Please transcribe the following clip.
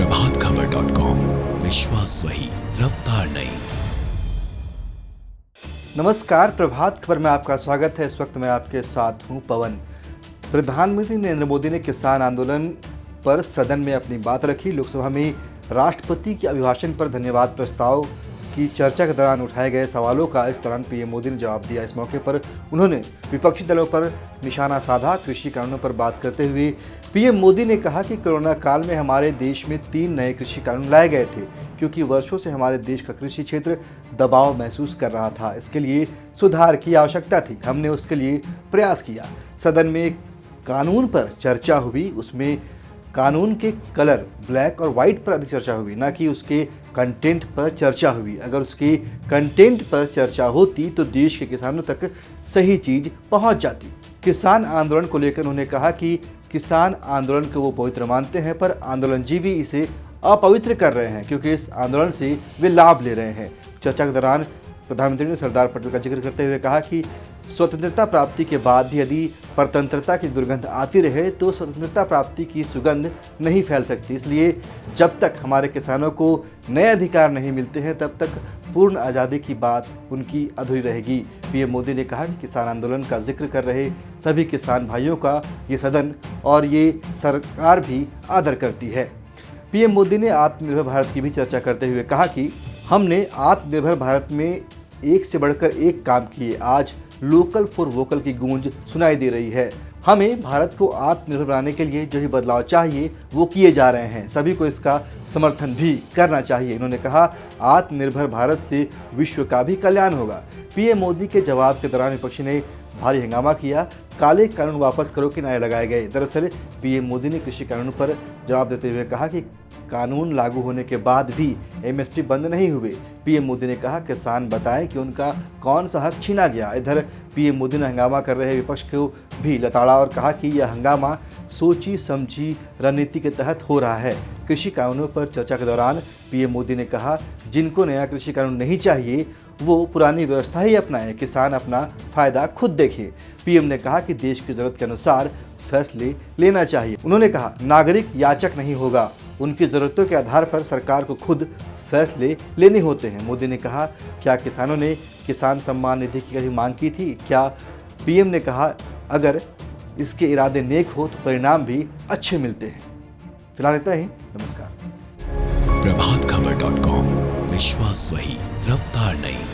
प्रभातखबर.com, विश्वास वही, रफ्तार नहीं। नमस्कार, प्रभात खबर में आपका स्वागत है। इस वक्त मैं आपके साथ हूं पवन। प्रधानमंत्री नरेंद्र मोदी ने किसान आंदोलन पर सदन में अपनी बात रखी। लोकसभा में राष्ट्रपति के अभिभाषण पर धन्यवाद प्रस्ताव की चर्चा के दौरान उठाए गए सवालों का इस दौरान पीएम मोदी ने जवाब दिया। इस मौके पर उन्होंने विपक्षी दलों पर निशाना साधा। कृषि कानूनों पर बात करते हुए पीएम मोदी ने कहा कि कोरोना काल में हमारे देश में 3 नए कृषि कानून लाए गए थे, क्योंकि वर्षों से हमारे देश का कृषि क्षेत्र दबाव महसूस कर रहा था। इसके लिए सुधार की आवश्यकता थी, हमने उसके लिए प्रयास किया। सदन में कानून पर चर्चा हुई, उसमें कानून के कलर ब्लैक और वाइट पर अधिक चर्चा हुई, ना कि उसके कंटेंट पर चर्चा हुई। अगर उसके कंटेंट पर चर्चा होती तो देश के किसानों तक सही चीज़ पहुंच जाती। किसान आंदोलन को लेकर उन्होंने कहा कि किसान आंदोलन को वो पवित्र मानते हैं, पर आंदोलनजीवी इसे अपवित्र कर रहे हैं, क्योंकि इस आंदोलन से वे लाभ ले रहे हैं। चर्चा के दौरान प्रधानमंत्री ने सरदार पटेल का जिक्र करते हुए कहा कि स्वतंत्रता प्राप्ति के बाद भी यदि परतंत्रता की दुर्गंध आती रहे तो स्वतंत्रता प्राप्ति की सुगंध नहीं फैल सकती। इसलिए जब तक हमारे किसानों को नए अधिकार नहीं मिलते हैं, तब तक पूर्ण आज़ादी की बात उनकी अधूरी रहेगी। पीएम मोदी ने कहा कि किसान आंदोलन का जिक्र कर रहे सभी किसान भाइयों का ये सदन और ये सरकार भी आदर करती है। पीएम मोदी ने आत्मनिर्भर भारत की भी चर्चा करते हुए कहा कि हमने आत्मनिर्भर भारत में एक से बढ़कर एक काम किए। आज लोकल फॉर वोकल की गूंज सुनाई दे रही है। हमें भारत को आत्मनिर्भर बनाने के लिए जो भी बदलाव चाहिए वो किए जा रहे हैं, सभी को इसका समर्थन भी करना चाहिए। इन्होंने कहा, आत्मनिर्भर भारत से विश्व का भी कल्याण होगा। पीएम मोदी के जवाब के दौरान विपक्षी ने भारी हंगामा किया। काले कानून वापस करो के नारे लगाए गए। दरअसल पीएम मोदी ने कृषि कानून पर जवाब देते हुए कहा कि कानून लागू होने के बाद भी एमएसपी बंद नहीं हुए। पीएम मोदी ने कहा, किसान बताएं कि उनका कौन सा हक छीना गया। इधर पीएम मोदी ने हंगामा कर रहे विपक्ष को भी लताड़ा और कहा कि यह हंगामा सोची समझी रणनीति के तहत हो रहा है। कृषि कानूनों पर चर्चा के दौरान पीएम मोदी ने कहा, जिनको नया कृषि कानून नहीं चाहिए वो पुरानी व्यवस्था ही अपनाएं, किसान अपना फायदा खुद देखे। पीएम ने कहा कि देश की जरूरत के अनुसार फैसले लेना चाहिए। उन्होंने कहा, नागरिक याचक नहीं होगा, उनकी ज़रूरतों के आधार पर सरकार को खुद फैसले लेने होते हैं। मोदी ने कहा, क्या किसानों ने किसान सम्मान निधि की कभी मांग की थी? क्या? पीएम ने कहा, अगर इसके इरादे नेक हो तो परिणाम भी अच्छे मिलते हैं। फिलहाल इतना ही। नमस्कार। प्रभातखबर.com, विश्वास वही, रफ्तार नहीं।